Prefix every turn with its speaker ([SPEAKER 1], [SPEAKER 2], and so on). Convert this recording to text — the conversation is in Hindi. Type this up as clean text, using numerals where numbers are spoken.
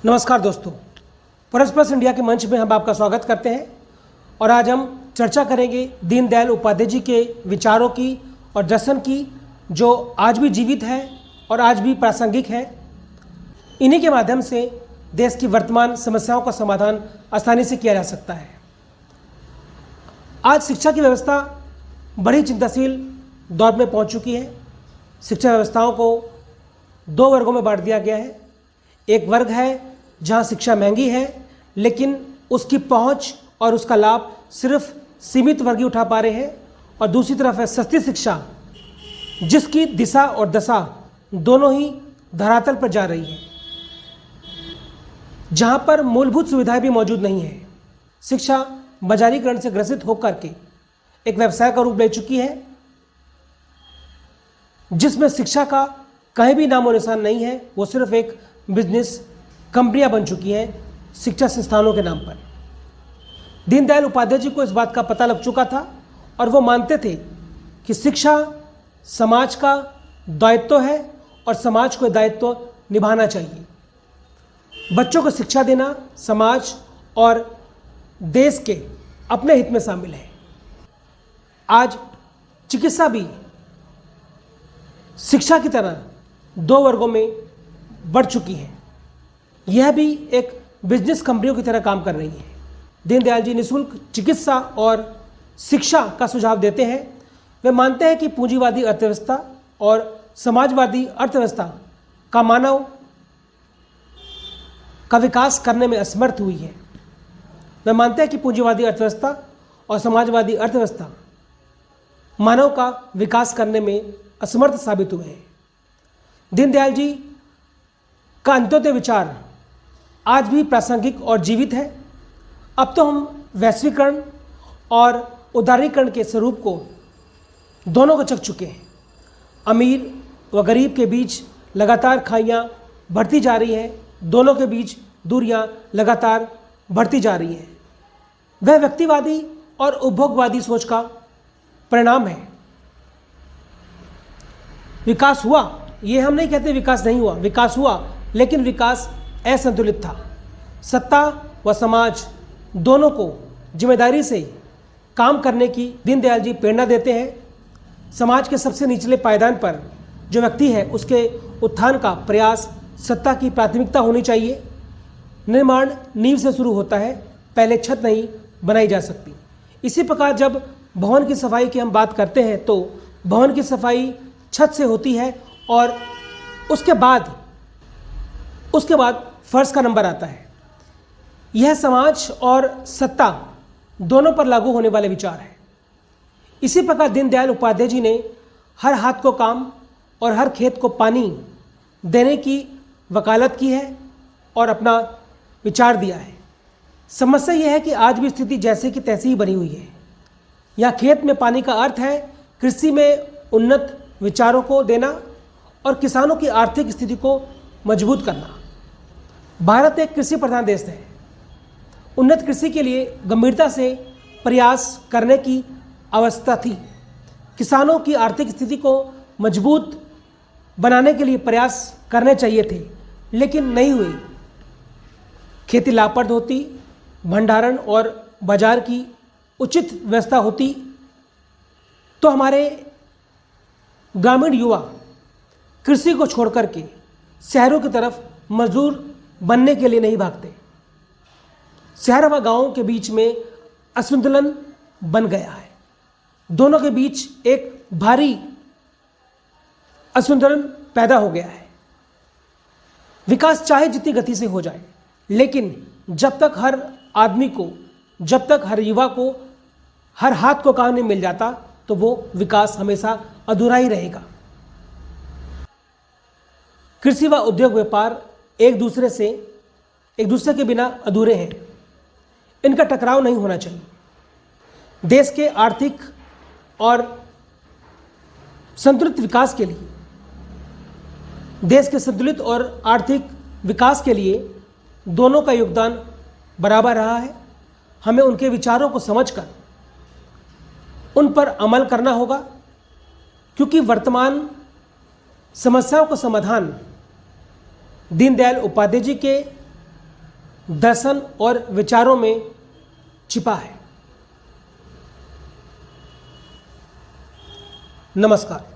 [SPEAKER 1] नमस्कार दोस्तों, परस प्लस इंडिया के मंच में हम आपका स्वागत करते हैं और आज हम चर्चा करेंगे दीनदयाल उपाध्याय जी के विचारों की और दर्शन की, जो आज भी जीवित है और आज भी प्रासंगिक है। इन्हीं के माध्यम से देश की वर्तमान समस्याओं का समाधान आसानी से किया जा सकता है। आज शिक्षा की व्यवस्था बड़ी चिंताशील दौर में पहुंच चुकी है। शिक्षा व्यवस्थाओं को दो वर्गों में बांट दिया गया है। एक वर्ग है जहां शिक्षा महंगी है, लेकिन उसकी पहुंच और उसका लाभ सिर्फ सीमित वर्ग ही उठा पा रहे हैं, और दूसरी तरफ है सस्ती शिक्षा, जिसकी दिशा और दशा दोनों ही धरातल पर जा रही है, जहां पर मूलभूत सुविधाएं भी मौजूद नहीं है। शिक्षा बाजारीकरण से ग्रसित होकर के एक व्यवसाय का रूप ले चुकी है, जिसमें शिक्षा का कहीं भी नामो निशान नहीं है। वो सिर्फ एक बिजनेस कंपनियां बन चुकी हैं शिक्षा संस्थानों के नाम पर। दीनदयाल उपाध्याय जी को इस बात का पता लग चुका था और वो मानते थे कि शिक्षा समाज का दायित्व है और समाज को दायित्व निभाना चाहिए। बच्चों को शिक्षा देना समाज और देश के अपने हित में शामिल है। आज चिकित्सा भी शिक्षा की तरह दो वर्गों में बढ़ चुकी है। यह भी एक बिजनेस कंपनियों की तरह काम कर रही है। दीनदयाल जी निःशुल्क चिकित्सा और शिक्षा का सुझाव देते हैं। वे मानते हैं कि पूंजीवादी अर्थव्यवस्था और समाजवादी अर्थव्यवस्था का मानव का विकास करने में असमर्थ हुई है। वे मानते हैं कि पूंजीवादी अर्थव्यवस्था और समाजवादी अर्थव्यवस्था मानव का विकास करने में असमर्थ साबित हुए हैं। दीनदयाल जी का अंत्योदय विचार आज भी प्रासंगिक और जीवित है। अब तो हम वैश्वीकरण और उदारीकरण के स्वरूप को दोनों को चख चुके हैं। अमीर व गरीब के बीच लगातार खाइयाँ बढ़ती जा रही हैं, दोनों के बीच दूरियां लगातार बढ़ती जा रही हैं। वह व्यक्तिवादी और उपभोगवादी सोच का परिणाम है। विकास हुआ, ये हम नहीं कहते विकास नहीं हुआ, विकास हुआ, लेकिन विकास असंतुलित था। सत्ता व समाज दोनों को जिम्मेदारी से काम करने की दीनदयाल जी प्रेरणा देते हैं। समाज के सबसे निचले पायदान पर जो व्यक्ति है, उसके उत्थान का प्रयास सत्ता की प्राथमिकता होनी चाहिए। निर्माण नींव से शुरू होता है, पहले छत नहीं बनाई जा सकती। इसी प्रकार जब भवन की सफाई की हम बात करते हैं तो भवन की सफाई छत से होती है और उसके बाद फर्श का नंबर आता है। यह समाज और सत्ता दोनों पर लागू होने वाले विचार है। इसी प्रकार दीनदयाल उपाध्याय जी ने हर हाथ को काम और हर खेत को पानी देने की वकालत की है और अपना विचार दिया है। समस्या यह है कि आज भी स्थिति जैसे कि तैसी ही बनी हुई है। यहाँ खेत में पानी का अर्थ है कृषि में उन्नत विचारों को देना और किसानों की आर्थिक स्थिति को मजबूत करना। भारत एक कृषि प्रधान देश है। उन्नत कृषि के लिए गंभीरता से प्रयास करने की आवश्यकता थी। किसानों की आर्थिक स्थिति को मजबूत बनाने के लिए प्रयास करने चाहिए थे, लेकिन नहीं हुए। खेती लाभप्रद होती, भंडारण और बाजार की उचित व्यवस्था होती, तो हमारे ग्रामीण युवा कृषि को छोड़कर के शहरों की तरफ मजदूर बनने के लिए नहीं भागते। शहर व गांवों के बीच में असंतुलन बन गया है। दोनों के बीच एक भारी असंतुलन पैदा हो गया है। विकास चाहे जितनी गति से हो जाए, लेकिन जब तक हर आदमी को, जब तक हर युवा को हर हाथ को काम नहीं मिल जाता, तो वो विकास हमेशा अधूरा ही रहेगा। कृषि व उद्योग व्यापार एक दूसरे के बिना अधूरे हैं। इनका टकराव नहीं होना चाहिए। देश के आर्थिक और संतुलित विकास के लिए, देश के संतुलित और आर्थिक विकास के लिए दोनों का योगदान बराबर रहा है। हमें उनके विचारों को समझकर उन पर अमल करना होगा, क्योंकि वर्तमान समस्याओं का समाधान दीनदयाल उपाध्याय जी के दर्शन और विचारों में छिपा है। नमस्कार।